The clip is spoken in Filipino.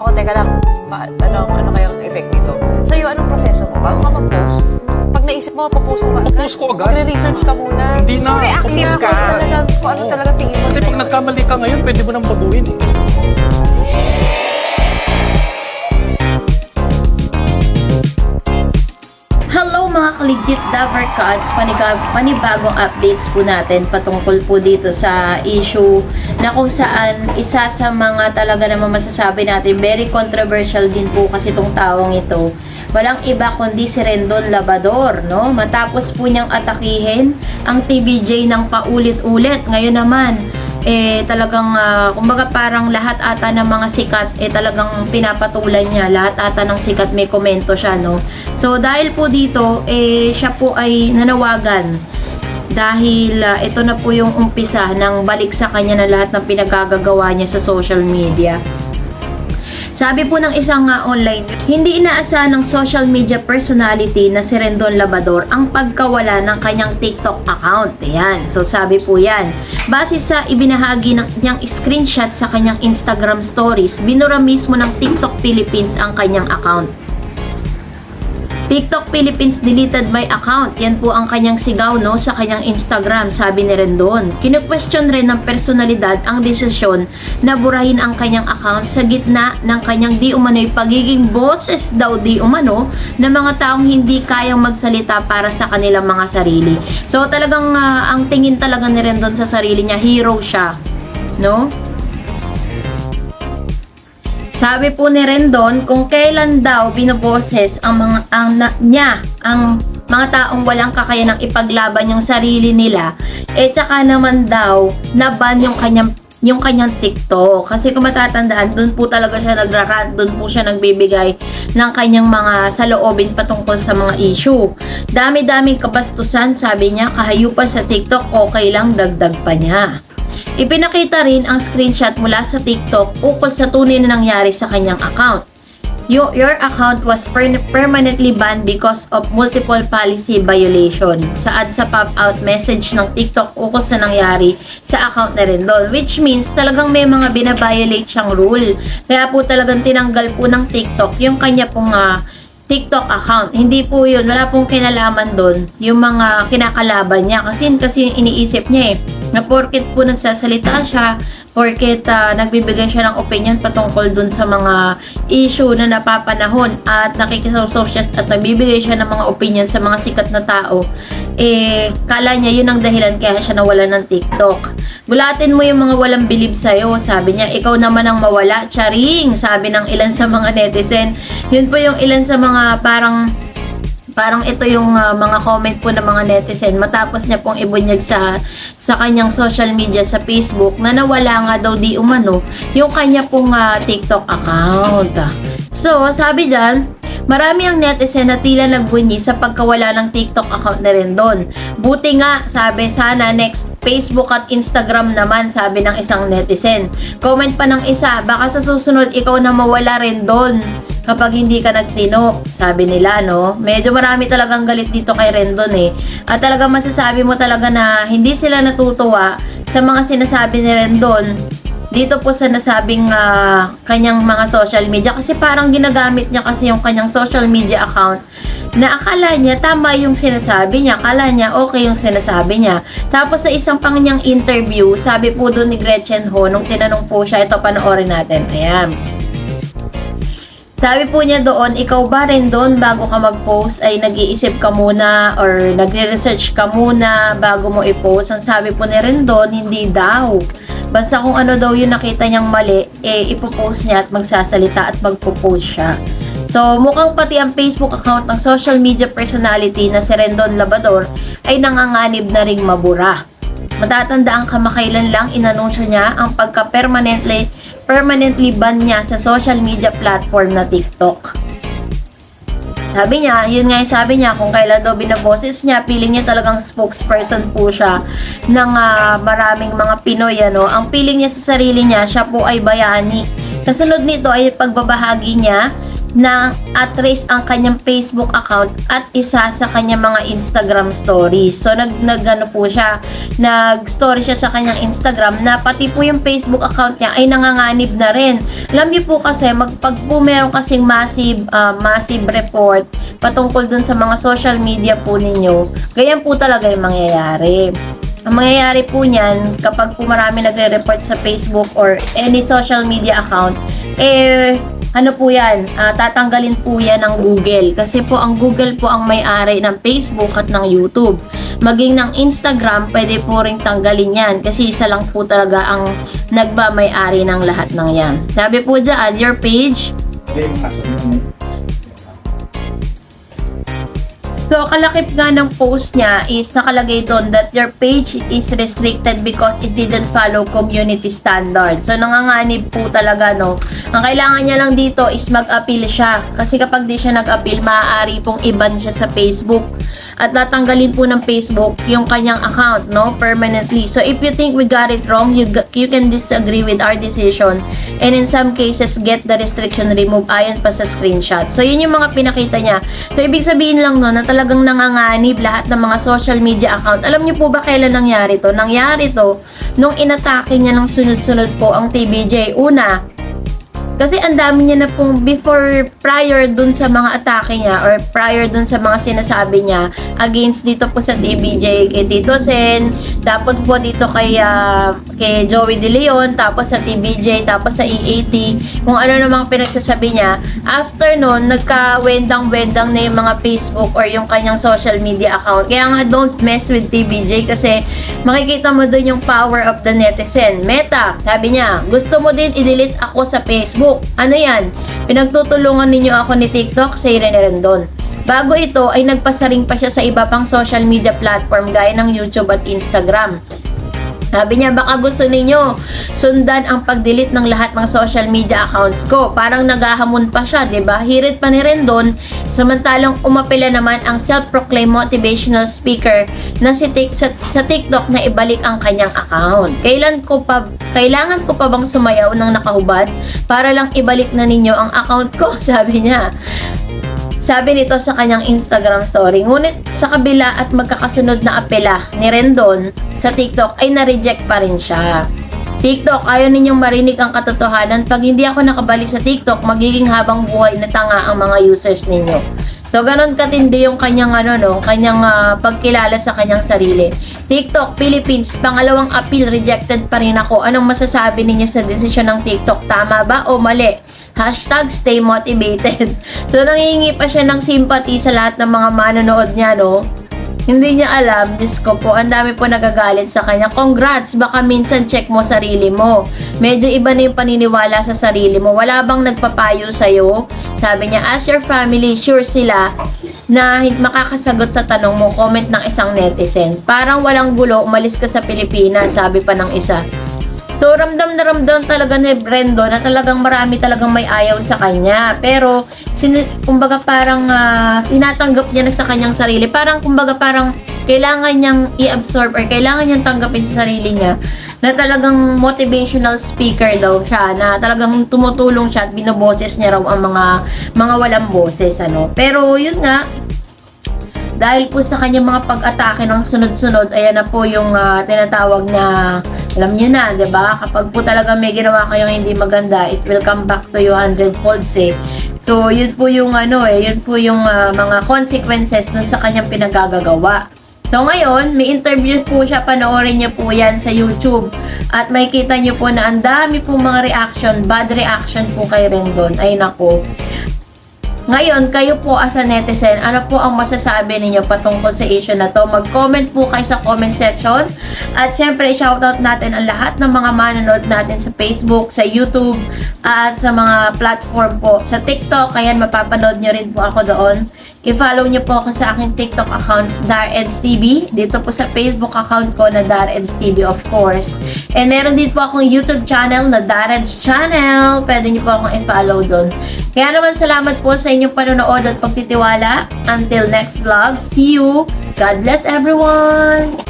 Ako, teka lang. Ano kayang effect nito? Sa'yo, anong proseso mo? Bago ka mag-post, pag naisip mo, papost mo ba agad? Papost ko agad. Magre-research ka muna. Hindi na. Reactive ka. Kung ano talaga tingin mo. Kasi pag nagkamali ka ngayon, pwede mo nang baguhin eh. Hello mga ka-legit Davercards, panibagong updates po natin patungkol po dito sa issue na kung saan isa sa mga talaga naman masasabi natin very controversial din po kasi itong taong ito. Walang iba kundi si Rendon Labrador, no? Matapos po niyang atakihin ang TVJ ng paulit-ulit. Ngayon naman, talagang kumbaga parang lahat ata ng mga sikat talagang pinapatulan niya, lahat ata ng sikat may komento siya, no? So dahil po dito siya po ay nanawagan dahil ito na po yung umpisa ng balik sa kanya na lahat ng pinagagagawa niya sa social media. Sabi po ng isang online, hindi inaasahan ng social media personality na si Rendon Labrador ang pagkawala ng kanyang TikTok account. Ayan. So sabi po yan. Base sa ibinahagi ng niyang screenshot sa kanyang Instagram stories, binura mismo ng TikTok Philippines ang kanyang account. TikTok Philippines deleted my account. Yan po ang kanyang sigaw, no, sa kanyang Instagram, sabi ni Rendon. Kinu-question rin ng personalidad ang desisyon na burahin ang kanyang account sa gitna ng kanyang di umano'y pagiging boses daw di umano ng mga taong hindi kayang magsalita para sa kanilang mga sarili. So talagang ang tingin talaga ni Rendon sa sarili niya, hero siya, no? Sabi po ni Rendon, kung kailan daw binoboses ang mga taong walang kakayanang ipaglaban yung sarili nila, tsaka naman daw naban yung kanyang TikTok. Kasi kung matatandaan, doon po talaga siya nagrarant, doon po siya nagbibigay ng kanyang mga saloobin patungkol sa mga issue. Dami-daming kabastusan, sabi niya, kahayupan sa TikTok, okay lang, dagdag pa niya. Ipinakita rin ang screenshot mula sa TikTok ukol sa tunay na nangyari sa kanyang account. Your account was permanently banned because of multiple policy violation. Saad sa pop-out message ng TikTok ukol sa nangyari sa account na Rendon, which means talagang may mga binabiolate siyang rule. Kaya po talagang tinanggal po ng TikTok yung kanya pong TikTok account. Hindi po yun, wala pong kinalaman doon yung mga kinakalaban niya. Kasi yung iniisip niya na porket po nagsasalita siya, porket nagbibigay siya ng opinion patungkol dun sa mga issue na napapanahon at nakikisawsaw siya at nagbibigay siya ng mga opinion sa mga sikat na tao, kala niya yun ang dahilan kaya siya nawala ng TikTok. Bulatin mo yung mga walang bilib sa'yo, sabi niya, ikaw naman ang mawala, charing, sabi ng ilan sa mga netizen. Yun po yung ilan sa mga parang ito yung mga comment po ng mga netizen matapos niya pong ibunyag sa kanyang social media sa Facebook na nawala nga daw di umano yung kanya pong TikTok account. So, sabi dyan, marami ang netizen na tila nagbunyi sa pagkawala ng TikTok account na Rendon. Buti nga, sabi, sana next Facebook at Instagram naman, sabi ng isang netizen. Comment pa ng isa, baka sa susunod ikaw na mawala Rendon kapag hindi ka nagtino, sabi nila, no? Medyo marami talagang galit dito kay Rendon At talagang masasabi mo talaga na hindi sila natutuwa sa mga sinasabi ni Rendon dito po sa nasabing kanyang mga social media, kasi parang ginagamit niya kasi yung kanyang social media account na akala niya tama yung sinasabi niya, akala niya okay yung sinasabi niya. Tapos sa isang pang niyang interview, sabi po doon ni Gretchen Ho nung tinanong po siya, ito panoorin natin, ayan. Sabi po niya doon, ikaw ba Rendon, bago ka mag-post ay nag-iisip ka muna or nagre-research ka muna bago mo i-post? Ang sabi po ni Rendon, hindi daw. Basta kung ano daw yung nakita niyang mali, ipopost niya at magsasalita at magpo-post siya. So, mukhang pati ang Facebook account ng social media personality na si Rendon Labrador ay nanganganib na ring mabura. Matatandaan kamakailan lang inanunsyo niya ang pagka-permanently ban niya sa social media platform na TikTok. Sabi niya, yun nga yung sabi niya, kung kailan daw binaboses niya, feeling niya talagang spokesperson po siya ng maraming mga Pinoy, ano. Ang feeling niya sa sarili niya, siya po ay bayani. Kasunod nito ay pagbabahagi niya na at-trace ang kanyang Facebook account at isa sa kanyang mga Instagram stories. So nag-ano po siya, nag-story siya sa kanyang Instagram na pati po yung Facebook account niya ay nanganganib na rin. Alam niyo po kasi pag po meron kasing massive report patungkol dun sa mga social media po ninyo, ganyan po talaga yung mangyayari. Ang mangyayari po niyan, kapag po marami nagre-report sa Facebook or any social media account, ano po yan, tatanggalin po yan ng Google. Kasi po ang Google po ang may-ari ng Facebook at ng YouTube. Maging ng Instagram, pwede po ring tanggalin yan. Kasi isa lang po talaga ang nagmamay-ari ng lahat ng yan. Sabi po dyan, your page. So, kalakip nga ng post niya is nakalagay doon that your page is restricted because it didn't follow community standard. So, nanganganib po talaga, no? Ang kailangan niya lang dito is mag-appeal siya. Kasi kapag di siya nag-appeal, maaari pong i-ban siya sa Facebook. At tatanggalin po ng Facebook yung kanyang account, no? Permanently. So, if you think we got it wrong, you can disagree with our decision. And in some cases, get the restriction removed ayon pa sa screenshot. So, yun yung mga pinakita niya. So, ibig sabihin lang, no, na talagang nanganganib lahat ng mga social media account. Alam niyo po ba kailan nangyari to? Nangyari to nung inatake niya ng sunod-sunod po ang TVJ. Una, kasi ang dami niya na pong prior dun sa mga atake niya or prior dun sa mga sinasabi niya against dito po sa TVJ kay Tito Sen, tapos po dito kay Joey De Leon, tapos sa TVJ, tapos sa EAT, kung ano namang pinagsasabi niya. After nun, nagka-wendang-wendang na yung mga Facebook or yung kanyang social media account. Kaya nga, don't mess with TVJ kasi makikita mo dun yung power of the netizen. Meta, sabi niya, gusto mo din i-delete ako sa Facebook. Ano yan? Pinagtutulungan ninyo ako ni TikTok, say Rene Rendon. Bago ito ay nagpasaring pa siya sa iba pang social media platform gaya ng YouTube at Instagram. Sabi niya, baka gusto ninyo sundan ang pag-delete ng lahat ng social media accounts ko. Parang naghahamon pa siya, 'di ba? Hirit pa ni Rendon, samantalang umapela naman ang self-proclaimed motivational speaker na sa TikTok na ibalik ang kanyang account. Kailangan ko pa bang sumayaw ng nakahubad para lang ibalik na ninyo ang account ko? Sabi niya. Sabi nito sa kanyang Instagram story. Ngunit sa kabila at magkakasunod na apela ni Rendon sa TikTok ay na-reject pa rin siya. TikTok, ayaw ninyong marinig ang katotohanan. Pag hindi ako nakabalik sa TikTok, magiging habang buhay na tanga ang mga users ninyo. So, ganun katindi yung kanyang kanyang pagkilala sa kanyang sarili. TikTok, Philippines, pangalawang appeal, rejected pa rin ako. Anong masasabi ninyo sa desisyon ng TikTok? Tama ba o mali? #stay motivated. So, nangihingi pa siya ng sympathy sa lahat ng mga manonood niya, no? Hindi niya alam, Diyos ko po, ang dami po nagagalit sa kanya. Congrats, baka minsan check mo sarili mo. Medyo iba na yung paniniwala sa sarili mo. Wala bang nagpapayo sa'yo? Sabi niya, as your family, sure sila na makakasagot sa tanong mo. Comment ng isang netizen. Parang walang gulo, umalis ka sa Pilipinas, sabi pa ng isa. So, ramdam na ramdam talaga ni Brendo na talagang marami talagang may ayaw sa kanya. Pero, kumbaga parang sinatanggap niya na sa kanyang sarili. Kumbaga parang kailangan niyang i-absorb or kailangan niyang tanggapin sa sarili niya na talagang motivational speaker daw siya. Na talagang tumutulong siya at binoboses niya raw ang mga walang boses. Pero, yun nga, dahil po sa kanyang mga pag-atake ng sunod-sunod, ayan na po yung tinatawag na, alam niyo na, 'di ba? Kapag po talaga may ginawa kayong hindi maganda, it will come back to you 100-folds eh. So, yun po yung yun po yung mga consequences dun sa kanyang pinagagagawa. So, ngayon, may interview po siya, panoorin niyo po yan sa YouTube. At makikita niyo po na ang dami po mga reaction, bad reaction po kay Rendon. Ay nako. Ngayon, kayo po as a netizen, ano po ang masasabi ninyo patungkol sa issue na to? Mag-comment po kayo sa comment section. At syempre, shoutout natin ang lahat ng mga manonood natin sa Facebook, sa YouTube, at sa mga platform po. Sa TikTok, ayan, mapapanood nyo rin po ako doon. I-follow nyo po ako sa aking TikTok accounts, DarEdsTV. Dito po sa Facebook account ko na DarEdsTV, of course. And meron din po akong YouTube channel na Dareds Channel. Pwede nyo po akong i-follow doon. Kaya naman, salamat po sa inyong panonood at pagtitiwala. Until next vlog, see you. God bless everyone!